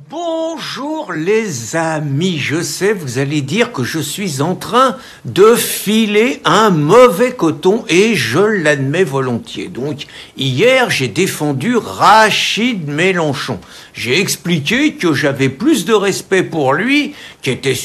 Bonjour les amis, je sais, vous allez dire que je suis en train de filer un mauvais coton et je l'admets volontiers. Donc hier j'ai défendu Rachid Mélenchon. J'ai expliqué que j'avais plus de respect pour lui, qui était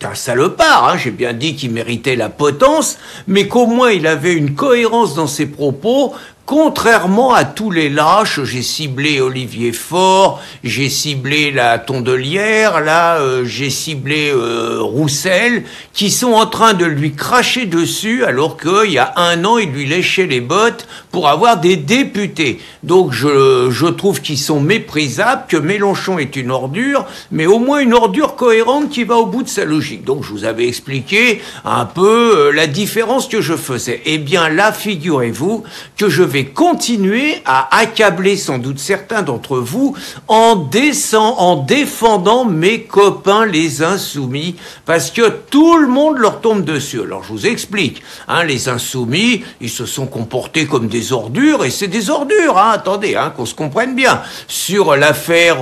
un salopard, hein, j'ai bien dit qu'il méritait la potence, mais qu'au moins il avait une cohérence dans ses propos. Contrairement à tous les lâches, j'ai ciblé Olivier Faure, j'ai ciblé la Tondelière, là, j'ai ciblé Roussel, qui sont en train de lui cracher dessus, alors qu'il y a un an, il lui léchait les bottes pour avoir des députés. Donc je trouve qu'ils sont méprisables, que Mélenchon est une ordure, mais au moins une ordure cohérente qui va au bout de sa logique. Donc je vous avais expliqué un peu la différence que je faisais. Eh bien là, figurez-vous que je vais continuer à accabler sans doute certains d'entre vous en défendant mes copains les insoumis, parce que tout le monde leur tombe dessus. Alors je vous explique, hein, les insoumis, ils se sont comportés comme des ordures, et c'est des ordures, hein, attendez, hein, qu'on se comprenne bien, sur l'affaire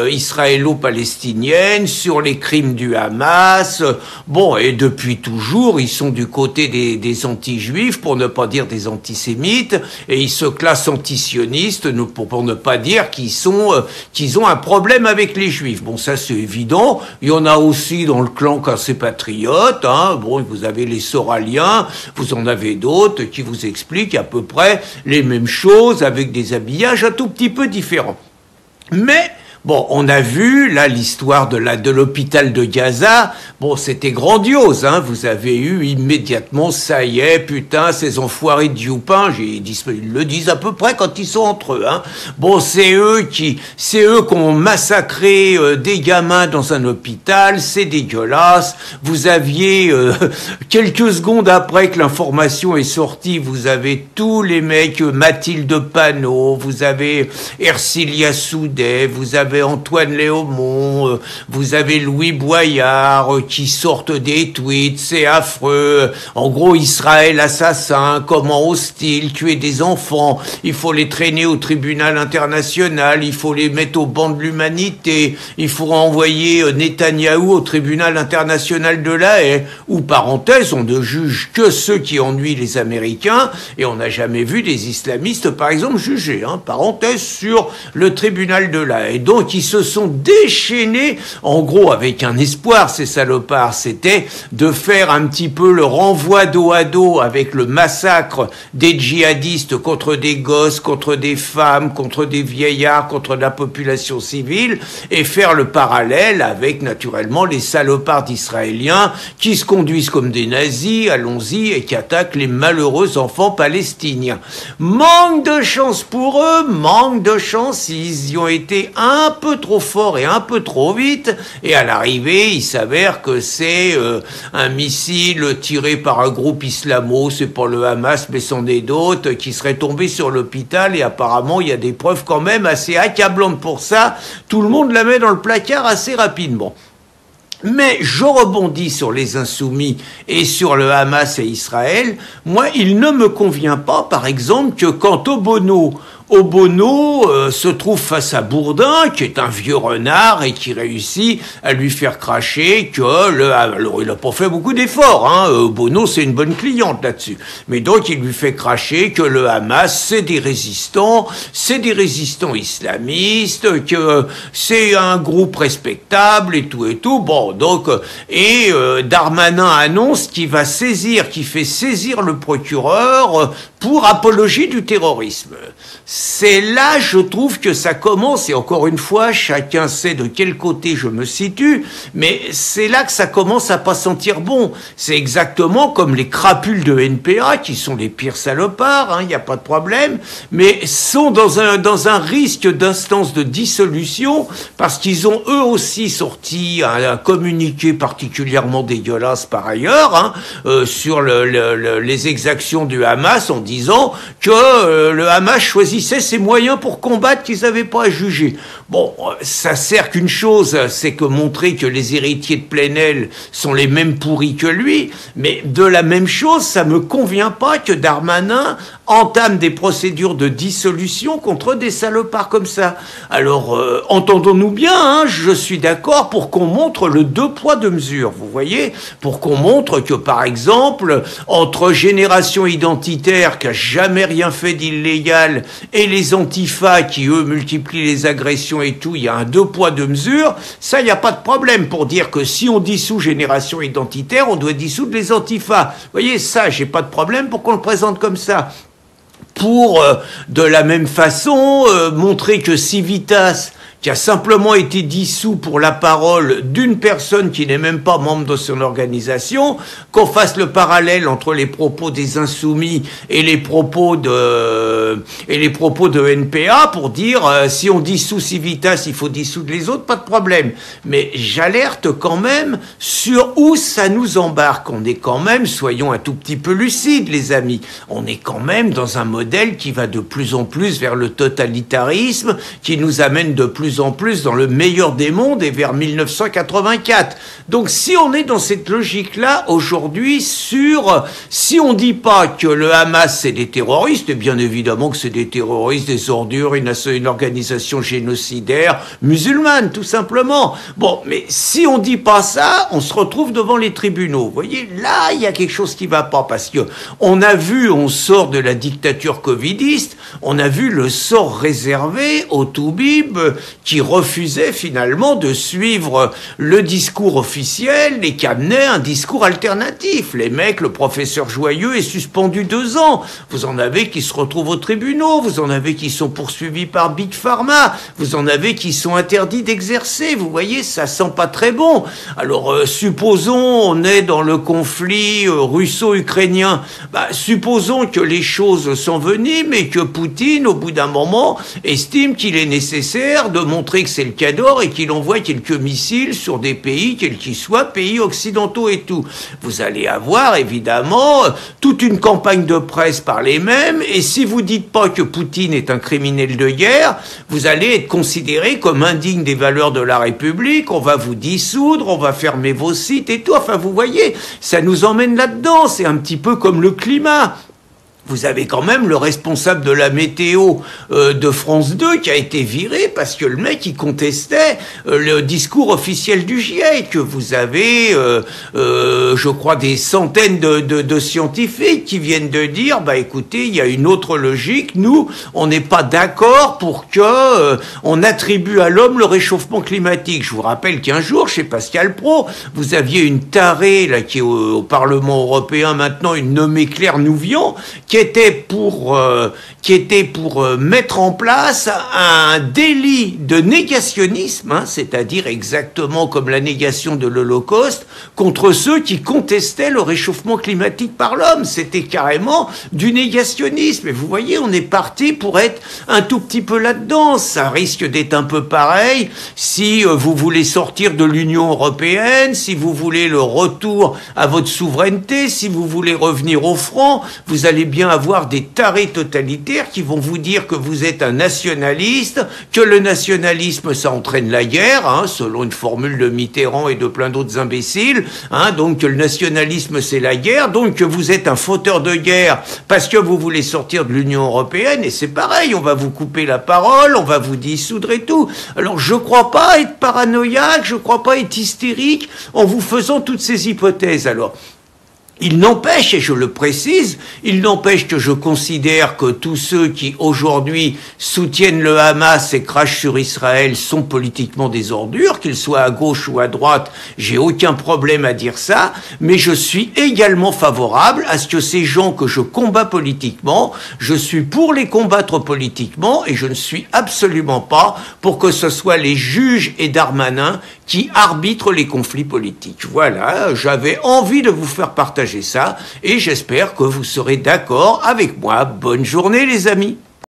israélo-palestinienne, sur les crimes du Hamas, bon, et depuis toujours, ils sont du côté des anti-juifs, pour ne pas dire des antisémites, et ils se classent antisionistes pour ne pas dire qu'ils ont un problème avec les juifs. Bon, ça c'est évident. Il y en a aussi dans le clan cassé patriote. Hein. Bon, vous avez les Soraliens, vous en avez d'autres qui vous expliquent à peu près les mêmes choses avec des habillages un tout petit peu différents. Mais bon, on a vu, là, l'histoire de l'hôpital de Gaza. Bon, c'était grandiose, hein. Vous avez eu immédiatement, ça y est, putain, ces enfoirés de Youpin, ils le disent à peu près quand ils sont entre eux, hein. Bon, c'est eux qui ont massacré des gamins dans un hôpital, c'est dégueulasse. Vous aviez, quelques secondes après que l'information est sortie, vous avez tous les mecs, Mathilde Panot, vous avez Ercilia Soudet, vous avez Antoine Léaumont, vous avez Louis Boyard qui sortent des tweets, c'est affreux. En gros, Israël assassin, comment hostile, tuer des enfants, il faut les traîner au tribunal international, il faut les mettre au banc de l'humanité, il faut envoyer Netanyahou au tribunal international de la Haye, où, parenthèse, on ne juge que ceux qui ennuient les Américains, et on n'a jamais vu des islamistes, par exemple, jugés, hein, parenthèse, sur le tribunal de la Haye. Donc, qui se sont déchaînés, en gros, avec un espoir, ces salopards, c'était de faire un petit peu le renvoi dos à dos avec le massacre des djihadistes contre des gosses, contre des femmes, contre des vieillards, contre la population civile, et faire le parallèle avec, naturellement, les salopards d'Israéliens qui se conduisent comme des nazis, allons-y, et qui attaquent les malheureux enfants palestiniens. Manque de chance pour eux, manque de chance, ils y ont été un peu trop fort et un peu trop vite, et à l'arrivée, il s'avère que c'est un missile tiré par un groupe islamo, c'est pas le Hamas, mais c'en est d'autres, qui serait tombé sur l'hôpital, et apparemment, il y a des preuves quand même assez accablantes pour ça. Tout le monde la met dans le placard assez rapidement. Mais je rebondis sur les insoumis et sur le Hamas et Israël. Moi, il ne me convient pas, par exemple, que quand Obono se trouve face à Bourdin, qui est un vieux renard et qui réussit à lui faire cracher que alors il n'a pas fait beaucoup d'efforts, hein. Obono, c'est une bonne cliente là-dessus. Mais donc, il lui fait cracher que le Hamas, c'est des résistants islamistes, que c'est un groupe respectable et tout. Bon, donc, Darmanin annonce qu'il fait saisir le procureur pour apologie du terrorisme. C'est là, je trouve, que ça commence, et encore une fois, chacun sait de quel côté je me situe, mais c'est là que ça commence à pas sentir bon. C'est exactement comme les crapules de NPA, qui sont les pires salopards, hein, y a pas de problème, mais sont dans un risque d'instance de dissolution, parce qu'ils ont eux aussi sorti un communiqué particulièrement dégueulasse par ailleurs, hein, sur les exactions du Hamas, en disant que le Hamas choisissait ses moyens pour combattre qu'ils n'avaient pas à juger. Bon, ça sert qu'une chose, c'est que montrer que les héritiers de Plenel sont les mêmes pourris que lui, mais de la même chose, ça me convient pas que Darmanin entame des procédures de dissolution contre des salopards comme ça. Alors, entendons-nous bien, hein, je suis d'accord pour qu'on montre le deux poids deux mesures, vous voyez, pour qu'on montre que, par exemple, entre Génération Identitaire, qui a jamais rien fait d'illégal, et les antifas, qui, eux, multiplient les agressions et tout, il y a un deux poids deux mesures, ça, il n'y a pas de problème pour dire que si on dissout Génération Identitaire, on doit dissoudre les antifas. Vous voyez, ça, j'ai pas de problème pour qu'on le présente comme ça. Pour, de la même façon, montrer que Civitas, qui a simplement été dissous pour la parole d'une personne qui n'est même pas membre de son organisation, qu'on fasse le parallèle entre les propos des Insoumis et les propos de NPA pour dire si on dissout Civitas, il faut dissoudre les autres, pas de problème. Mais j'alerte quand même sur où ça nous embarque. On est quand même, soyons un tout petit peu lucides, les amis, on est quand même dans un modèle qui va de plus en plus vers le totalitarisme, qui nous amène de plus en plus dans le meilleur des mondes et vers 1984. Donc si on est dans cette logique-là aujourd'hui si on dit pas que le Hamas c'est des terroristes, et bien évidemment que c'est des terroristes, des ordures, une organisation génocidaire musulmane, tout simplement. Bon, mais si on dit pas ça, on se retrouve devant les tribunaux. Vous voyez, là, il y a quelque chose qui va pas, parce que on sort de la dictature covidiste, on a vu le sort réservé aux toubibs qui refusaient finalement de suivre le discours officiel et qui amenaient un discours alternatif. Les mecs, le professeur Joyeux est suspendu 2 ans. Vous en avez qui se retrouvent aux tribunaux, vous en avez qui sont poursuivis par Big Pharma, vous en avez qui sont interdits d'exercer. Vous voyez, ça sent pas très bon. Alors, supposons on est dans le conflit russo-ukrainien. Supposons que les choses s'enveniment et que Poutine, au bout d'un moment, estime qu'il est nécessaire de montrer que c'est le Cador et qu'il envoie quelques missiles sur des pays, quels qu'ils soient, pays occidentaux et tout. Vous allez avoir, évidemment, toute une campagne de presse par les mêmes, et si vous dites pas que Poutine est un criminel de guerre, vous allez être considéré comme indigne des valeurs de la République, on va vous dissoudre, on va fermer vos sites et tout. Enfin, vous voyez, ça nous emmène là-dedans. C'est un petit peu comme le climat. Vous avez quand même le responsable de la météo de France 2 qui a été viré parce que le mec, il contestait le discours officiel du GIEC. Vous avez, je crois, des centaines de scientifiques qui viennent de dire, écoutez, il y a une autre logique. Nous, on n'est pas d'accord pour que on attribue à l'homme le réchauffement climatique. Je vous rappelle qu'un jour, chez Pascal Praud, vous aviez une tarée là qui est au Parlement européen maintenant, une nommée Claire Nouvian, qui était pour mettre en place un délit de négationnisme, c'est-à-dire exactement comme la négation de l'Holocauste, contre ceux qui contestaient le réchauffement climatique par l'homme. C'était carrément du négationnisme. Et vous voyez, on est parti pour être un tout petit peu là-dedans. Ça risque d'être un peu pareil si vous voulez sortir de l'Union européenne, si vous voulez le retour à votre souveraineté, si vous voulez revenir au franc, vous allez bien avoir des tarés totalitaires qui vont vous dire que vous êtes un nationaliste, que le nationalisme ça entraîne la guerre, selon une formule de Mitterrand et de plein d'autres imbéciles, donc que le nationalisme c'est la guerre, donc que vous êtes un fauteur de guerre parce que vous voulez sortir de l'Union européenne, et c'est pareil, on va vous couper la parole, on va vous dissoudre et tout. Alors je crois pas être paranoïaque, je crois pas être hystérique en vous faisant toutes ces hypothèses. Alors, il n'empêche, et je le précise, il n'empêche que je considère que tous ceux qui aujourd'hui soutiennent le Hamas et crachent sur Israël sont politiquement des ordures, qu'ils soient à gauche ou à droite, j'ai aucun problème à dire ça, mais je suis également favorable à ce que ces gens que je combats politiquement, je suis pour les combattre politiquement, et je ne suis absolument pas pour que ce soit les juges et Darmanin qui arbitrent les conflits politiques. Voilà, j'avais envie de vous faire partager ça, et j'espère que vous serez d'accord avec moi. Bonne journée les amis.